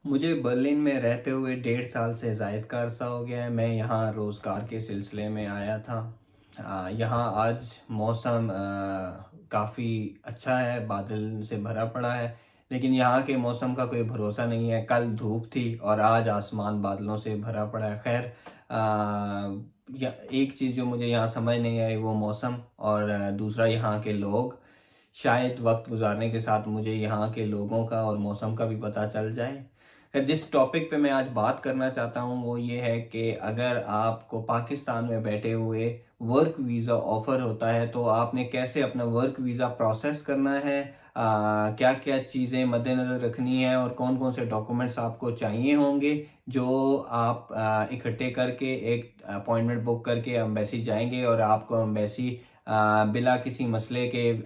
मुझे बर्लिन में रहते हुए 1.5 साल से ज़ायद का अरसा हो गया है। मैं यहाँ रोज़गार के सिलसिले में आया था। यहाँ आज मौसम काफ़ी अच्छा है, बादल से भरा पड़ा है। लेकिन यहाँ के मौसम का कोई भरोसा नहीं है। कल धूप थी और आज आसमान बादलों से भरा पड़ा है। खैर, एक चीज़ जो मुझे यहाँ समझ नहीं आई वो मौसम, और दूसरा यहाँ के लोग। शायद वक्त गुजारने के साथ मुझे यहाँ के लोगों का और मौसम का भी पता चल जाए। जिस टॉपिक पे मैं आज बात करना चाहता हूँ वो ये है कि अगर आपको पाकिस्तान में बैठे हुए वर्क वीज़ा ऑफर होता है तो आपने कैसे अपना वर्क वीज़ा प्रोसेस करना है, क्या क्या चीज़ें मद्देनज़र रखनी है और कौन कौन से डॉक्यूमेंट्स आपको चाहिए होंगे, जो आप इकट्ठे करके एक अपॉइंटमेंट बुक करके एम्बेसी जाएंगे और आपको एम्बेसी बिला किसी मसले के,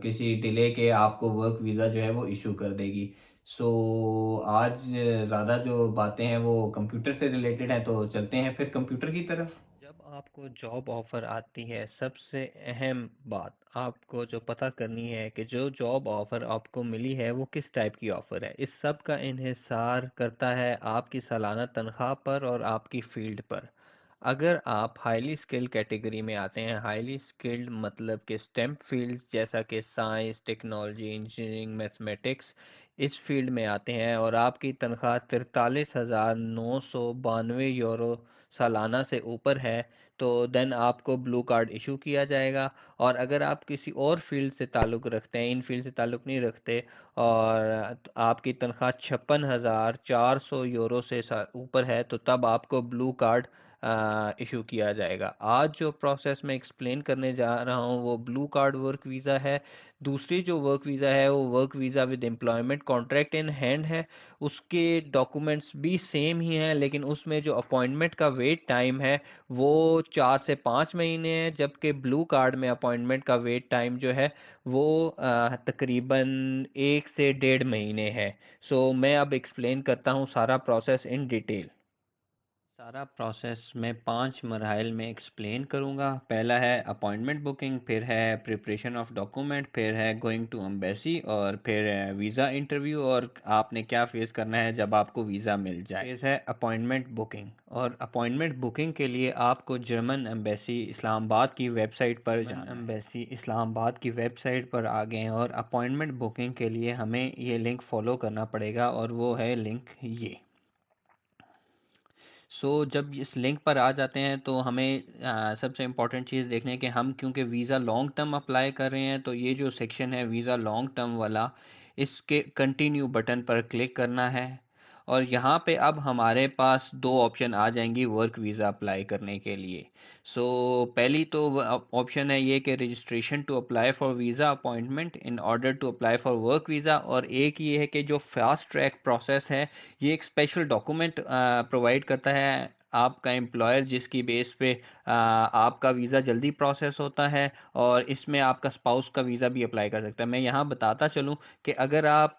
किसी डिले के आपको वर्क वीज़ा जो है वो इशू कर देगी। आज ज़्यादा जो बातें हैं वो कंप्यूटर से रिलेटेड हैं, तो चलते हैं फिर कंप्यूटर की तरफ। जब आपको जॉब ऑफर आती है, सबसे अहम बात आपको जो पता करनी है कि जो जॉब ऑफर आपको मिली है वो किस टाइप की ऑफर है। इस सब का इन्हिसार करता है आपकी सालाना तनख्वाह पर और आपकी फील्ड पर। अगर आप हाईली स्किल्ड कैटेगरी में आते हैं, हाईली स्किल्ड मतलब कि स्टेम फील्ड जैसा कि साइंस, टेक्नोलॉजी, इंजीनियरिंग, मैथमेटिक्स, इस फील्ड में आते हैं और आपकी तनख्वाह 43,992 यूरो सालाना से ऊपर है, तो देन आपको ब्लू कार्ड इशू किया जाएगा। और अगर आप किसी और फील्ड से ताल्लुक़ रखते हैं, इन फील्ड से ताल्लुक़ नहीं रखते, और आपकी तनख्वाह 56,400 यूरो से ऊपर है, तो तब आपको ब्लू कार्ड इशू किया जाएगा। आज जो प्रोसेस मैं एक्सप्लेन करने जा रहा हूँ वो ब्लू कार्ड वर्क वीज़ा है। दूसरी जो वर्क वीज़ा है वो work visa with employment contract in hand है। उसके डॉक्यूमेंट्स भी सेम ही हैं, लेकिन उसमें जो अपॉइंटमेंट का वेट टाइम है वो 4 से 5 महीने है, जबकि ब्लू कार्ड में अपॉइंटमेंट का वेट टाइम जो है वो तकरीबन 1 से 1.5 महीने है। सो मैं अब एक्सप्लेन करता हूँ सारा प्रोसेस इन डिटेल। सारा प्रोसेस मैं 5 मराहल में एक्सप्लेन करूँगा। पहला है अपॉइंटमेंट बुकिंग, फिर है प्रिपरेशन ऑफ डॉक्यूमेंट, फिर है गोइंग टू एम्बेसी, और फिर है वीज़ा इंटरव्यू और आपने क्या फेस करना है जब आपको वीज़ा मिल जाए। फिर है अपॉइंटमेंट बुकिंग, और अपॉइंटमेंट बुकिंग के लिए आपको जर्मन एम्बेसी इस्लामाबाद की वेबसाइट पर जाना है। एम्बेसी इस्लामाबाद की वेबसाइट पर आ गए हैं और अपॉइंटमेंट बुकिंग के लिए हमें ये लिंक फॉलो करना पड़ेगा, और वो है लिंक ये। जब इस लिंक पर आ जाते हैं तो हमें सबसे इम्पोर्टेंट चीज़ देखने कि हम क्योंकि वीज़ा लॉन्ग टर्म अप्लाई कर रहे हैं, तो ये जो सेक्शन है वीज़ा लॉन्ग टर्म वाला, इसके कंटिन्यू बटन पर क्लिक करना है। और यहाँ पे अब हमारे पास दो ऑप्शन आ जाएंगी वर्क वीज़ा अप्लाई करने के लिए। पहली तो ऑप्शन है ये कि registration to apply for visa appointment in order to apply for work visa, और एक ये है कि जो फास्ट ट्रैक प्रोसेस है, ये एक स्पेशल डॉक्यूमेंट प्रोवाइड करता है आपका एम्प्लॉयर, जिसकी बेस पे आपका वीज़ा जल्दी प्रोसेस होता है, और इसमें आपका स्पाउस का वीज़ा भी अप्लाई कर सकता है। मैं यहाँ बताता चलूँ कि अगर आप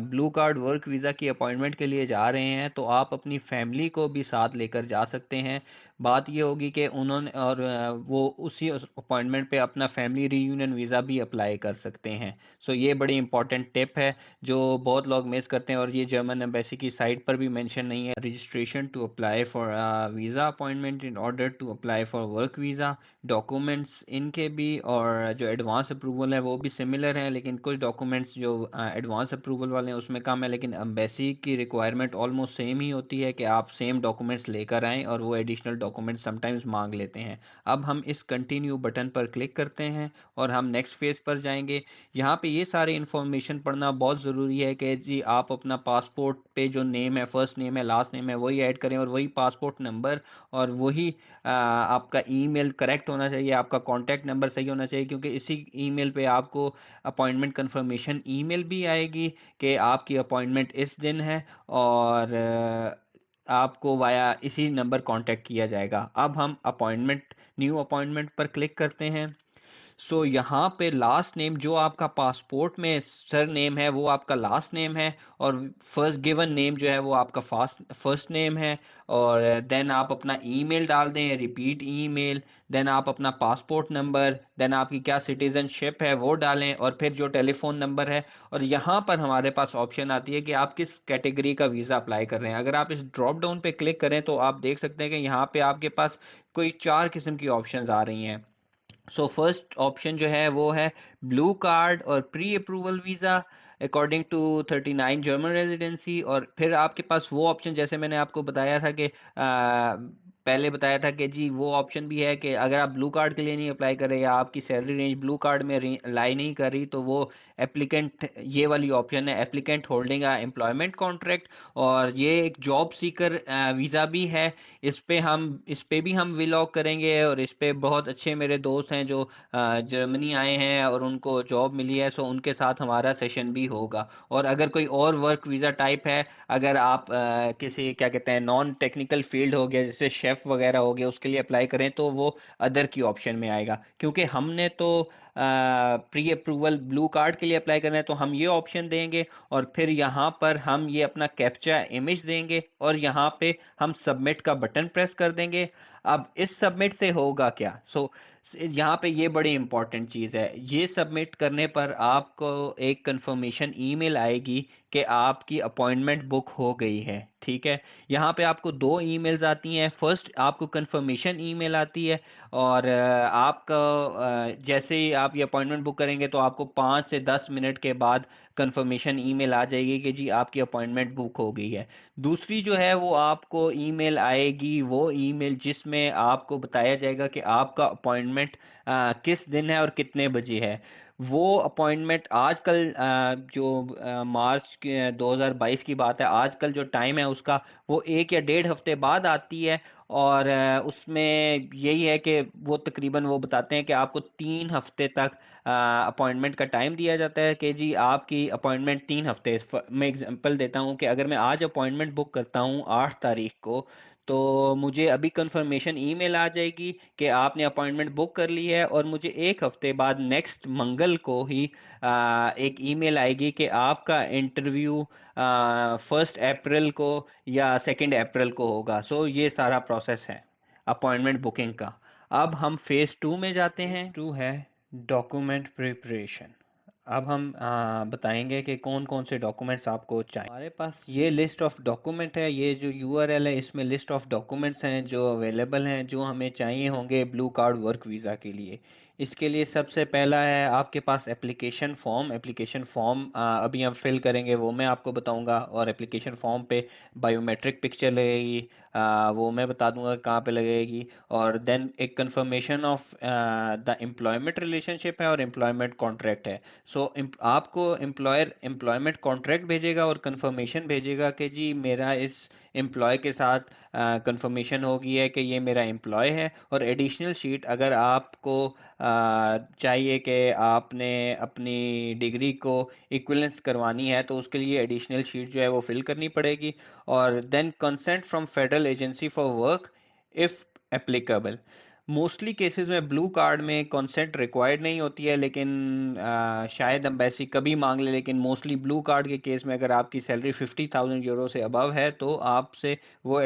ब्लू कार्ड वर्क वीज़ा की अपॉइंटमेंट के लिए जा रहे हैं तो आप अपनी फैमिली को भी साथ लेकर जा सकते हैं। बात ये होगी कि उन्होंने और वो उसी अपॉइंटमेंट पे अपना फैमिली रीयूनियन वीज़ा भी अप्लाई कर सकते हैं। ये बड़ी इंपॉर्टेंट टिप है जो बहुत लोग मिस करते हैं, और ये जर्मन एम्बेसी की साइट पर भी मेंशन नहीं है। Registration to apply for visa appointment in order to apply for work visa, documents इनके भी और जो एडवांस अप्रूवल है वो भी सिमिलर हैं, लेकिन कुछ डॉक्यूमेंट्स जो एडवांस अप्रूवल वाले हैं उसमें कम है, लेकिन एम्बेसी की रिक्वायरमेंट ऑलमोस्ट सेम ही होती है कि आप सेम डॉक्यूमेंट्स लेकर आएँ, और वो एडिशनल डॉक्यूमेंट्स समटाइम्स मांग लेते हैं। अब हम इस कंटिन्यू बटन पर क्लिक करते हैं और हम नेक्स्ट फेज पर जाएंगे। यहाँ पे ये सारी इन्फॉर्मेशन पढ़ना बहुत ज़रूरी है कि जी आप अपना पासपोर्ट पे जो नेम है, फर्स्ट नेम है, लास्ट नेम है, वही ऐड करें, और वही पासपोर्ट नंबर, और वही आपका ईमेल करेक्ट होना चाहिए, आपका कॉन्टैक्ट नंबर सही होना चाहिए, क्योंकि इसी ईमेल पे आपको अपॉइंटमेंट कंफर्मेशन ईमेल भी आएगी कि आपकी अपॉइंटमेंट इस दिन है, और आपको वाया इसी नंबर कांटेक्ट किया जाएगा। अब हम अपॉइंटमेंट न्यू अपॉइंटमेंट पर क्लिक करते हैं। सो यहाँ पे लास्ट नेम जो आपका पासपोर्ट में सर नेम है वो आपका लास्ट नेम है, और फर्स्ट गिवन नेम जो है वो आपका फर्स्ट नेम है। और देन आप अपना ईमेल डाल दें, रिपीट ईमेल। देन आप अपना पासपोर्ट नंबर, देन आपकी क्या सिटीजनशिप है वो डालें, और फिर जो टेलीफोन नंबर है। और यहाँ पर हमारे पास ऑप्शन आती है कि आप किस कैटेगरी का वीज़ा अप्लाई कर रहे हैं। अगर आप इस ड्रॉप डाउन पे क्लिक करें तो आप देख सकते हैं कि यहाँ पे आपके पास कोई 4 किस्म की ऑप्शंस आ रही हैं। सो फर्स्ट ऑप्शन जो है वो है ब्लू कार्ड और pre approval visa according to 39 German residency. और फिर आपके पास वो ऑप्शन, जैसे मैंने आपको बताया था कि पहले बताया था कि जी वो ऑप्शन भी है कि अगर आप ब्लू कार्ड के लिए नहीं अप्लाई कर रहे या आपकी सैलरी रेंज ब्लू कार्ड में लाई नहीं कर रही, तो वो एप्लीकेंट, ये वाली ऑप्शन है applicant holding a employment contract. और ये एक जॉब सीकर वीज़ा भी है। इस पे भी हम व्लॉग करेंगे, और इस पे बहुत अच्छे मेरे दोस्त हैं जो जर्मनी आए हैं और उनको जॉब मिली है, सो उनके साथ हमारा सेशन भी होगा। और अगर कोई और वर्क वीज़ा टाइप है, अगर आप किसी क्या कहते हैं नॉन टेक्निकल फील्ड हो गया जैसे शेफ वगैरह हो गया उसके लिए अप्लाई करें, तो वो अदर की ऑप्शन में आएगा। क्योंकि हमने तो प्री अप्रूवल ब्लू कार्ड के लिए अप्लाई करना है तो हम ये ऑप्शन देंगे, और फिर यहाँ पर हम ये अपना कैप्चा इमेज देंगे, और यहाँ पे हम सबमिट का बटन प्रेस कर देंगे। अब इस सबमिट से होगा क्या? यहाँ पे ये बड़ी इंपॉर्टेंट चीज़ है। ये सबमिट करने पर आपको एक कंफर्मेशन ईमेल आएगी कि आपकी अपॉइंटमेंट बुक हो गई है। ठीक है, यहाँ पे आपको 2 ईमेल्स आती हैं। फर्स्ट आपको कंफर्मेशन ईमेल आती है, और आपका जैसे ही आप ये अपॉइंटमेंट बुक करेंगे तो आपको 5 से 10 मिनट के बाद कंफर्मेशन ईमेल आ जाएगी कि जी आपकी अपॉइंटमेंट बुक हो गई है। दूसरी जो है वो आपको ईमेल आएगी, वो ईमेल जिसमें आपको बताया जाएगा कि आपका अपॉइंटमेंट किस दिन है और कितने बजे है। वो अपॉइंटमेंट आजकल जो मार्च के 2022 की बात है, आजकल जो टाइम है उसका वो 1 या 1.5 हफ्ते बाद आती है। और उसमें यही है कि वो तकरीबन वो बताते हैं कि आपको 3 हफ्ते तक अपॉइंटमेंट का टाइम दिया जाता है कि जी आपकी अपॉइंटमेंट 3 हफ्ते। मैं एग्जांपल देता हूँ कि अगर मैं आज अपॉइंटमेंट बुक करता हूँ 8 तारीख को, तो मुझे अभी कंफर्मेशन ईमेल आ जाएगी कि आपने अपॉइंटमेंट बुक कर ली है, और मुझे 1 हफ्ते बाद नेक्स्ट मंगल को ही एक ईमेल आएगी कि आपका इंटरव्यू 1 अप्रैल को या 2 अप्रैल को होगा। ये सारा प्रोसेस है अपॉइंटमेंट बुकिंग का। अब हम फेज 2 में जाते हैं। 2 है डॉक्यूमेंट प्रिपरेशन। अब हम बताएंगे कि कौन कौन से डॉक्यूमेंट्स आपको चाहिए। हमारे पास ये लिस्ट ऑफ डॉक्यूमेंट है, ये जो यूआरएल है इसमें लिस्ट ऑफ डॉक्यूमेंट्स हैं जो अवेलेबल हैं, जो हमें चाहिए होंगे ब्लू कार्ड वर्क वीज़ा के लिए। इसके लिए सबसे पहला है आपके पास एप्लीकेशन फॉर्म। एप्लीकेशन फॉर्म अभी हम फिल करेंगे, वो मैं आपको बताऊंगा। और एप्लीकेशन फॉर्म पे बायोमेट्रिक पिक्चर लगेगी, वो मैं बता दूंगा कहाँ पे लगेगी। और देन एक confirmation of the employment relationship है और एम्प्लॉयमेंट कॉन्ट्रैक्ट है। आपको एम्प्लॉयर एम्प्लॉयमेंट कॉन्ट्रैक्ट भेजेगा और कंफर्मेशन भेजेगा कि जी मेरा इस एम्प्लॉय के साथ कंफर्मेशन हो गई है कि ये मेरा एम्प्लॉय है। और एडिशनल शीट अगर आपको चाहिए कि आपने अपनी डिग्री को इक्विवेलेंस करवानी है तो उसके लिए एडिशनल शीट जो है वो फिल करनी पड़ेगी। और then consent from federal agency for work if applicable. Mostly cases में ब्लू कार्ड में कंसेंट रिक्वायर्ड नहीं होती है, लेकिन शायद एम्बेसी कभी मांग ले। लेकिन मोस्टली ब्लू कार्ड के केस में अगर आपकी सैलरी 50,000 यूरो से अबव है तो आपसे वो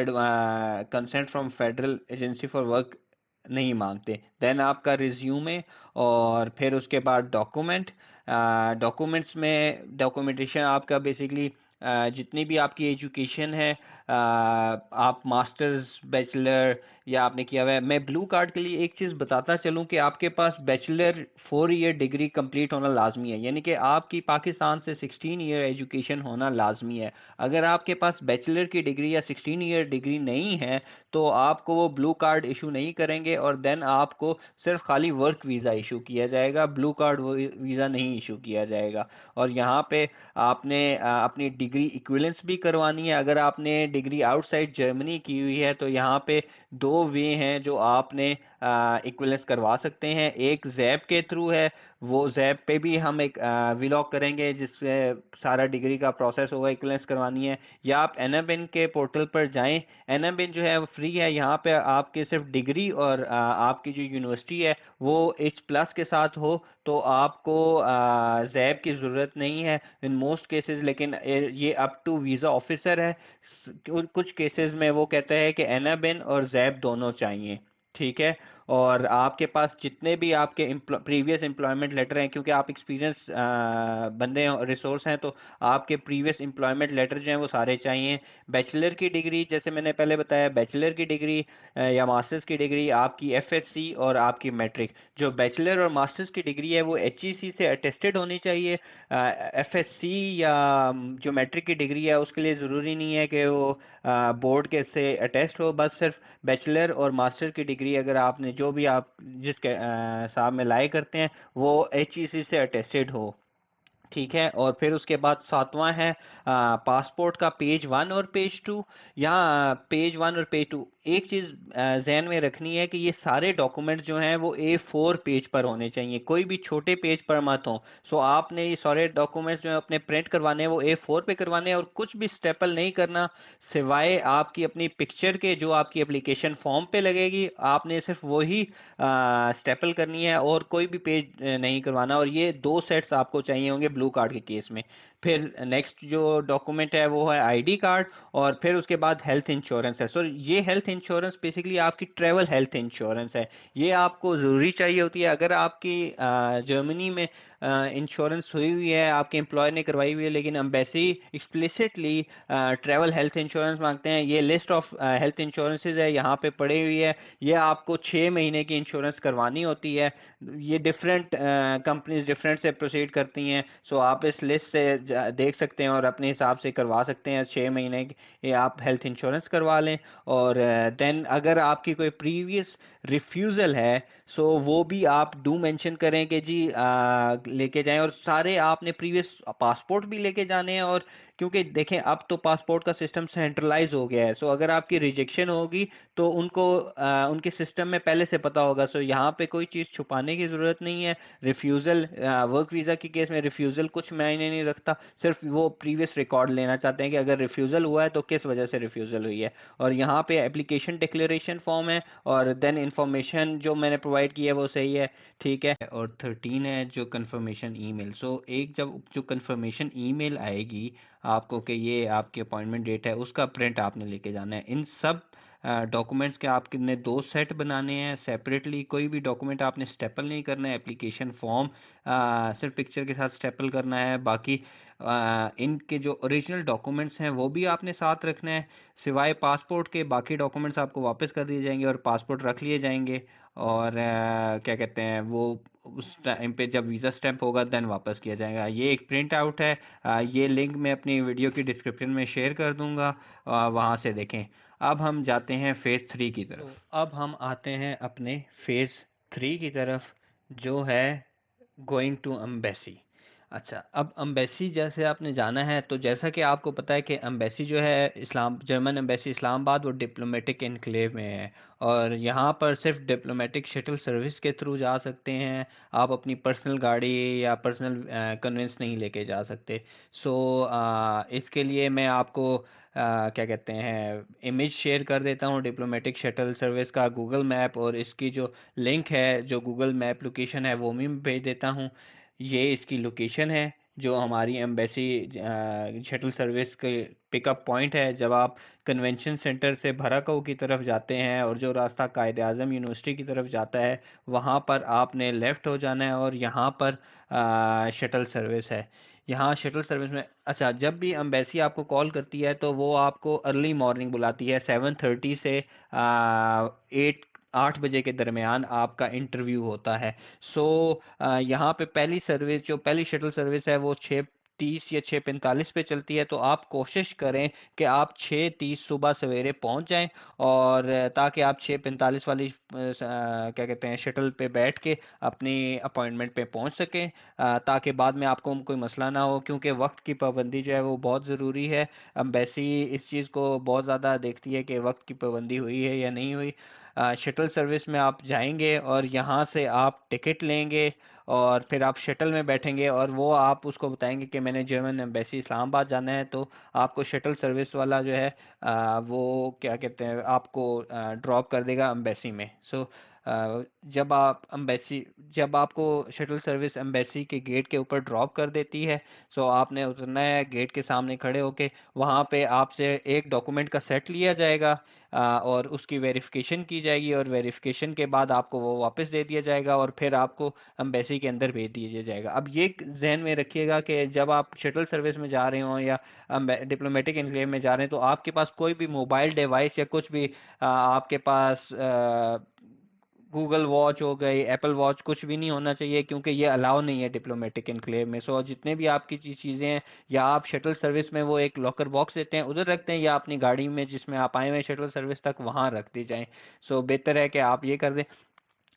consent from federal agency for work नहीं मांगते। देन आपका रिज्यूमे, और फिर उसके बाद डॉक्यूमेंट्स में डॉक्यूमेंटेशन आपका बेसिकली जितनी भी आपकी एजुकेशन है, आप मास्टर्स बैचलर या आपने किया हुआ है। मैं ब्लू कार्ड के लिए एक चीज़ बताता चलूँ कि आपके पास बैचलर 4 ईयर डिग्री कंप्लीट होना लाजमी है, यानी कि आपकी पाकिस्तान से 16 ईयर एजुकेशन होना लाजमी है। अगर आपके पास बैचलर की डिग्री या 16 ईयर डिग्री नहीं है तो आपको वो ब्लू कार्ड इशू नहीं करेंगे, और देन आपको सिर्फ खाली वर्क वीज़ा इशू किया जाएगा, ब्लू कार्ड वीज़ा नहीं इशू किया जाएगा। और यहाँ पे आपने अपनी डिग्री इक्विवेलेंस भी करवानी है। अगर आपने डिग्री आउटसाइड जर्मनी की हुई है तो यहाँ पे 2 वे हैं जो आपने इक्विवेलेंस करवा सकते हैं। एक जैप के थ्रू है, वो जैप पे भी हम एक व्लॉग करेंगे जिससे सारा डिग्री का प्रोसेस होगा, इक्वलेंस करवानी है। या आप एनाबिन के पोर्टल पर जाएं, एनाबिन जो है वो फ्री है, यहाँ पे आपके सिर्फ डिग्री और आपकी जो यूनिवर्सिटी है वो H+ के साथ हो तो आपको जैप की ज़रूरत नहीं है इन मोस्ट केसेस। लेकिन ये अप टू वीज़ा ऑफिसर है, कुछ केसेस में वो कहते हैं कि एनाबिन और जैप दोनों चाहिए। ठीक है। और आपके पास जितने भी आपके प्रीवियस एम्प्लॉयमेंट लेटर हैं, क्योंकि आप एक्सपीरियंस बंदे रिसोर्स हैं, तो आपके प्रीवियस एम्प्लॉयमेंट लेटर जो हैं वो सारे चाहिए। बैचलर की डिग्री, जैसे मैंने पहले बताया, बैचलर की डिग्री या मास्टर्स की डिग्री, आपकी एफएससी और आपकी मैट्रिक। जो बैचलर और मास्टर्स की डिग्री है वो एचईसी से अटेस्टेड होनी चाहिए। एफएससी या जो मैट्रिक की डिग्री है उसके लिए ज़रूरी नहीं है कि वो बोर्ड के से अटेस्ट हो, बस सिर्फ बैचलर और मास्टर की डिग्री अगर आपने जो भी आप जिसके साथ में लाई करते हैं वो एचईसी से अटेस्टेड हो। ठीक है। और फिर उसके बाद सातवां है पासपोर्ट का पेज 1 और पेज 2। यहाँ पेज 1 और पेज 2 एक चीज़ जहन में रखनी है कि ये सारे डॉक्यूमेंट जो हैं वो A4 पेज पर होने चाहिए, कोई भी छोटे पेज पर मत हो। सो आपने ये सारे डॉक्यूमेंट्स जो है अपने प्रिंट करवाने हैं वो A4 पे करवाने हैं, और कुछ भी स्टेपल नहीं करना सिवाय आपकी अपनी पिक्चर के जो आपकी एप्लीकेशन फॉर्म पे लगेगी, आपने सिर्फ वही स्टेपल करनी है और कोई भी पेज नहीं करवाना। और ये 2 सेट्स आपको चाहिए होंगे ब्लू कार्ड के केस में। फिर नेक्स्ट जो डॉक्यूमेंट है वो है आईडी कार्ड, और फिर उसके बाद हेल्थ इंश्योरेंस है। सो ये हेल्थ इंश्योरेंस बेसिकली आपकी ट्रेवल हेल्थ इंश्योरेंस है, ये आपको ज़रूरी चाहिए होती है। अगर आपकी जर्मनी में इंश्योरेंस हुई हुई है, आपके एम्प्लॉयर ने करवाई हुई है, लेकिन embassy explicitly travel health insurance मांगते हैं, ये लिस्ट ऑफ हेल्थ इंश्योरेंसेज है यहाँ पे पड़ी हुई है, ये आपको 6 महीने की इंश्योरेंस करवानी होती है। ये डिफरेंट कंपनीज डिफरेंट से प्रोसीड करती हैं। सो आप इस लिस्ट से देख सकते हैं और अपने हिसाब से करवा सकते हैं 6 महीने की ये आप हेल्थ इंश्योरेंस करवा लें। और देन अगर आपकी कोई प्रीवियस रिफ्यूज़ल है सो वो भी आप डू मेंशन करें कि जी लेके जाएं। और सारे आपने प्रीवियस पासपोर्ट भी लेके जाने हैं, और क्योंकि देखें अब तो पासपोर्ट का सिस्टम सेंट्रलाइज हो गया है, सो अगर आपकी रिजेक्शन होगी तो उनको उनके सिस्टम में पहले से पता होगा। सो यहाँ पे कोई चीज़ छुपाने की ज़रूरत नहीं है। रिफ्यूज़ल वर्क वीज़ा के केस में रिफ्यूज़ल कुछ मायने नहीं रखता, सिर्फ वो प्रीवियस रिकॉर्ड लेना चाहते हैं कि अगर रिफ्यूज़ल हुआ है तो किस वजह से रिफ्यूज़ल हुई है। और यहाँ पे एप्लीकेशन डिक्लेरेशन फॉर्म है, और देन इंफॉर्मेशन जो मैंने प्रोवाइड की है वो सही है। ठीक है। और 13 है जो कंफर्मेशन ईमेल। सो एक जब जो कंफर्मेशन ईमेल आएगी आपको कि ये आपकी अपॉइंटमेंट डेट है, उसका प्रिंट आपने लेके जाना है। इन सब डॉक्यूमेंट्स के आपने 2 सेट बनाने हैं सेपरेटली, कोई भी डॉक्यूमेंट आपने स्टेपल नहीं करना है। एप्लीकेशन फॉर्म सिर्फ पिक्चर के साथ स्टेपल करना है, बाकी इनके जो ओरिजिनल डॉक्यूमेंट्स हैं वो भी आपने साथ रखना है। सिवाय पासपोर्ट के बाकी डॉक्यूमेंट्स आपको वापस कर दिए जाएंगे और पासपोर्ट रख लिए जाएंगे। और क्या कहते हैं वो उस टाइम पे जब वीज़ा स्टैंप होगा देन वापस किया जाएगा। ये एक प्रिंट आउट है, ये लिंक मैं अपनी वीडियो की डिस्क्रिप्शन में शेयर कर दूंगा, वहाँ से देखें। अब हम जाते हैं फेज़ 3 की तरफ। तो अब हम आते हैं अपने फेज़ 3 की तरफ, जो है गोइंग टू एम्बेसी। अच्छा, अब एम्बेसी जैसे आपने जाना है, तो जैसा कि आपको पता है कि एम्बेसी जो है इस्लाम जर्मन एम्बेसी इस्लामाबाद, वो डिप्लोमेटिक एनक्लेव में है, और यहाँ पर सिर्फ डिप्लोमेटिक शटल सर्विस के थ्रू जा सकते हैं। आप अपनी पर्सनल गाड़ी या पर्सनल कन्वेंस नहीं लेके जा सकते। सो इसके लिए मैं आपको क्या कहते हैं इमेज शेयर कर देता हूँ डिप्लोमेटिक शटल सर्विस का गूगल मैप, और इसकी जो लिंक है जो गूगल मैप लोकेशन है वो भी मैं भेज देता हूँ। ये इसकी लोकेशन है जो हमारी एम्बेसी शटल सर्विस के पिकअप पॉइंट है। जब आप कन्वेंशन सेंटर से भराकऊ की तरफ जाते हैं और जो रास्ता कायद आज़म यूनिवर्सिटी की तरफ जाता है वहाँ पर आपने लेफ़्ट हो जाना है, और यहाँ पर शटल सर्विस है। यहाँ शटल सर्विस में अच्छा, जब भी एम्बेसी आपको कॉल करती है तो वो आपको अर्ली मॉर्निंग बुलाती है, 7:30 से 8 बजे के दरमियान आपका इंटरव्यू होता है। सो यहाँ पे पहली सर्विस जो पहली शटल सर्विस है वो 6:30 या 6:45 पे चलती है, तो आप कोशिश करें कि आप 6:30 सुबह सवेरे पहुंच जाएं, और ताकि आप 6:45 वाली क्या कहते हैं शटल पे बैठ के अपनी अपॉइंटमेंट पे पहुंच सकें, ताकि बाद में आपको कोई मसला ना हो, क्योंकि वक्त की पाबंदी जो है वो बहुत ज़रूरी है। एम्बेसी इस चीज़ को बहुत ज़्यादा देखती है कि वक्त की पाबंदी हुई है या नहीं हुई। शटल सर्विस में आप जाएंगे और यहाँ से आप टिकट लेंगे, और फिर आप शटल में बैठेंगे और वो आप उसको बताएंगे कि मैंने जर्मन एम्बेसी इस्लामाबाद जाना है, तो आपको शटल सर्विस वाला जो है वो क्या कहते हैं आपको ड्रॉप कर देगा एम्बेसी में। सो जब आप एम्बेसी जब आपको शटल सर्विस एम्बेसी के गेट के ऊपर ड्रॉप कर देती है, सो आपने उतरना है गेट के सामने खड़े होके, वहाँ पे आपसे एक डॉक्यूमेंट का सेट लिया जाएगा और उसकी वेरिफिकेशन की जाएगी, और वेरिफिकेशन के बाद आपको वो वापस दे दिया जाएगा और फिर आपको एम्बेसी के अंदर भेज दिया जाएगा। अब ये जहन में रखिएगा कि जब आप शटल सर्विस में जा रहे हो या डिप्लोमेटिक एनक्लेव में जा रहे हैं, तो आपके पास कोई भी मोबाइल डिवाइस या कुछ भी आपके पास गूगल वॉच हो गई, एप्पल वॉच, कुछ भी नहीं होना चाहिए, क्योंकि ये अलाउ नहीं है डिप्लोमेटिक एनक्लेव में। सो जितने भी आपकी चीज़ें हैं, या आप शटल सर्विस में वो एक लॉकर बॉक्स देते हैं उधर रखते हैं, या अपनी गाड़ी में जिसमें आप आए हुए हैं शटल सर्विस तक वहां रख दी जाए। सो बेहतर है कि आप ये कर दें।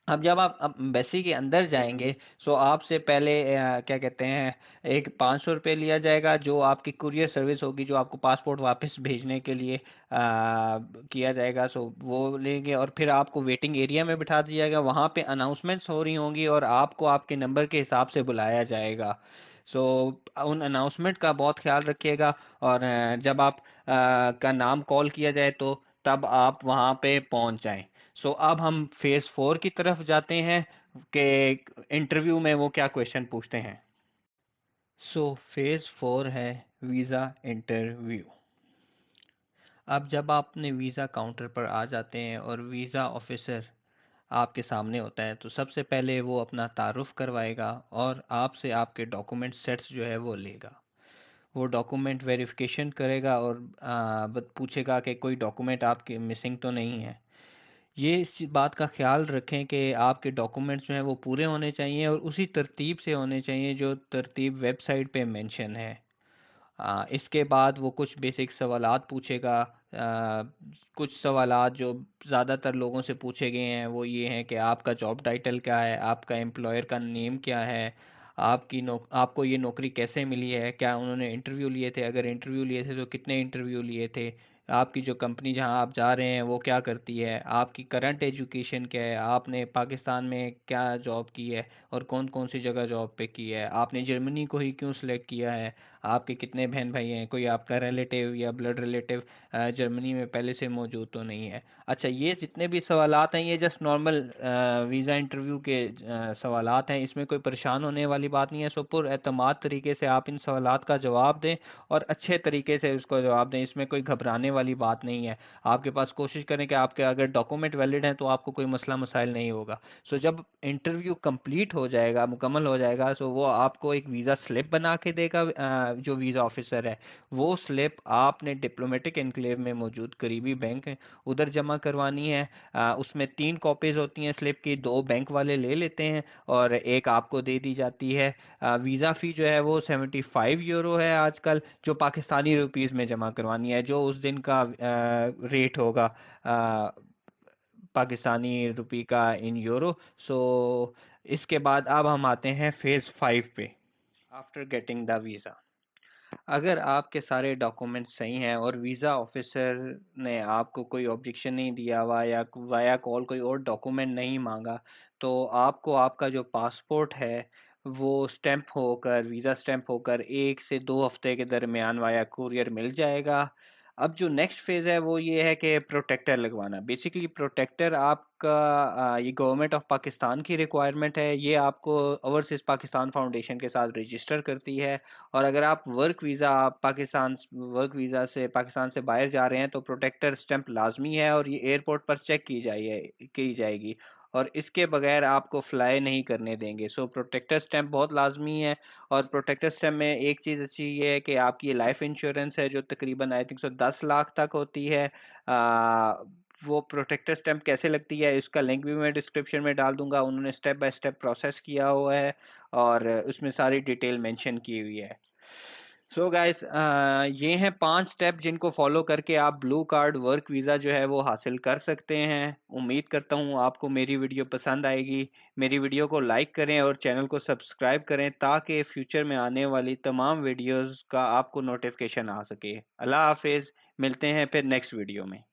अब जब आप एम्बेसी के अंदर जाएंगे, सो आपसे पहले क्या कहते हैं एक 500 रुपये लिया जाएगा, जो आपकी कुरियर सर्विस होगी, जो आपको पासपोर्ट वापस भेजने के लिए किया जाएगा। सो वो लेंगे और फिर आपको वेटिंग एरिया में बिठा दिया जाएगा, वहाँ पे अनाउंसमेंट्स हो रही होंगी और आपको आपके नंबर के हिसाब से बुलाया जाएगा। सो उन अनाउंसमेंट का बहुत ख्याल रखिएगा, और जब आप का नाम कॉल किया जाए तो तब आप वहाँ पे पहुँच जाएं। सो अब हम फेज 4 की तरफ जाते हैं कि इंटरव्यू में वो क्या क्वेश्चन पूछते हैं। सो फेज 4 है वीज़ा इंटरव्यू। अब जब आप अपने वीज़ा काउंटर पर आ जाते हैं और वीज़ा ऑफिसर आपके सामने होता है, तो सबसे पहले वो अपना तारुफ करवाएगा और आपसे आपके डॉक्यूमेंट सेट्स जो है वो लेगा। वो डॉक्यूमेंट वेरिफिकेशन करेगा और पूछेगा कि कोई डॉक्यूमेंट आपके मिसिंग तो नहीं है। ये इस बात का ख्याल रखें कि आपके डॉक्यूमेंट्स जो हैं वो पूरे होने चाहिए और उसी तरतीब से होने चाहिए जो तरतीब वेबसाइट पे मेंशन है। इसके बाद वो कुछ बेसिक सवालात पूछेगा। कुछ सवालात जो ज़्यादातर लोगों से पूछे गए हैं वो ये हैं कि आपका जॉब टाइटल क्या है, आपका एम्प्लॉयर का नेम क्या है, आपको ये नौकरी कैसे मिली है, क्या उन्होंने इंटरव्यू लिए थे, अगर इंटरव्यू लिए थे तो कितने इंटरव्यू लिए थे, आपकी जो कंपनी जहां आप जा रहे हैं वो क्या करती है, आपकी करंट एजुकेशन क्या है, आपने पाकिस्तान में क्या जॉब की है और कौन कौन सी जगह जॉब पे की है, आपने जर्मनी को ही क्यों सिलेक्ट किया है, आपके कितने बहन भाई हैं, कोई आपका रिलेटिव या ब्लड रिलेटिव जर्मनी में पहले से मौजूद तो नहीं है। अच्छा, ये जितने भी सवालात हैं ये जस्ट नॉर्मल वीज़ा इंटरव्यू के सवालात हैं, इसमें कोई परेशान होने वाली बात नहीं है। सो पुरएतमाद तरीके से आप इन सवालात का जवाब दें और अच्छे तरीके से उसको जवाब दें, इसमें कोई घबराने वाली बात नहीं है। आपके पास कोशिश करें कि आपके अगर डॉक्यूमेंट वैलिड हैं तो आपको कोई मसला मसाइल नहीं होगा। सो जब इंटरव्यू कंप्लीट हो जाएगा, मुकम्मल हो जाएगा, सो वो आपको एक वीज़ा स्लिप बना के देगा। जो वीज़ा ऑफिसर है वो स्लिप आपने डिप्लोमेटिक एनक्लेव में मौजूद करीबी बैंक है उधर जमा करवानी है। उसमें 3 कॉपीज होती हैं स्लिप की, 2 बैंक वाले ले लेते हैं और एक आपको दे दी जाती है। वीज़ा फ़ी जो है वो 75 यूरो है आजकल, जो पाकिस्तानी रुपीज़ में जमा करवानी है, जो उस दिन का रेट होगा पाकिस्तानी रुपी का इन यूरो। सो इसके बाद अब हम आते हैं फेज़ 5 पे, आफ्टर गेटिंग द वीज़ा। अगर आपके सारे डॉक्यूमेंट सही हैं और वीज़ा ऑफिसर ने आपको कोई ऑब्जेक्शन नहीं दिया हुआ या वाया कॉल कोई और डॉक्यूमेंट नहीं मांगा, तो आपको आपका जो पासपोर्ट है वो स्टैंप होकर, वीज़ा स्टैंप होकर 1 से 2 हफ्ते के दरमियान वाया कुरियर मिल जाएगा। अब जो नेक्स्ट फेज़ है वो ये है कि प्रोटेक्टर लगवाना। बेसिकली प्रोटेक्टर आपका ये गवर्नमेंट ऑफ पाकिस्तान की रिक्वायरमेंट है, ये आपको ओवरसीज़ पाकिस्तान फाउंडेशन के साथ रजिस्टर करती है। और अगर आप वर्क वीज़ा से पाकिस्तान से बाहर जा रहे हैं तो प्रोटेक्टर स्टैंप लाजमी है और ये एयरपोर्ट पर चेक की जाएगी और इसके बगैर आपको फ्लाई नहीं करने देंगे। सो प्रोटेक्टर स्टैंप बहुत लाजमी है। और प्रोटेक्टर स्टैंप में एक चीज़ अच्छी ये है कि आपकी लाइफ इंश्योरेंस है जो तकरीबन आई थिंक 10 लाख तक होती है। वो प्रोटेक्टर स्टैंप कैसे लगती है इसका लिंक भी मैं डिस्क्रिप्शन में डाल दूंगा, उन्होंने स्टेप बाय स्टेप प्रोसेस किया हुआ है और उसमें सारी डिटेल मेंशन की हुई है। सो गाइस, ये हैं 5 स्टेप जिनको फॉलो करके आप ब्लू कार्ड वर्क वीज़ा जो है वो हासिल कर सकते हैं। उम्मीद करता हूँ आपको मेरी वीडियो पसंद आएगी। मेरी वीडियो को लाइक करें और चैनल को सब्सक्राइब करें ताकि फ्यूचर में आने वाली तमाम वीडियोस का आपको नोटिफिकेशन आ सके। अल्लाह हाफिज़, मिलते हैं फिर नेक्स्ट वीडियो में।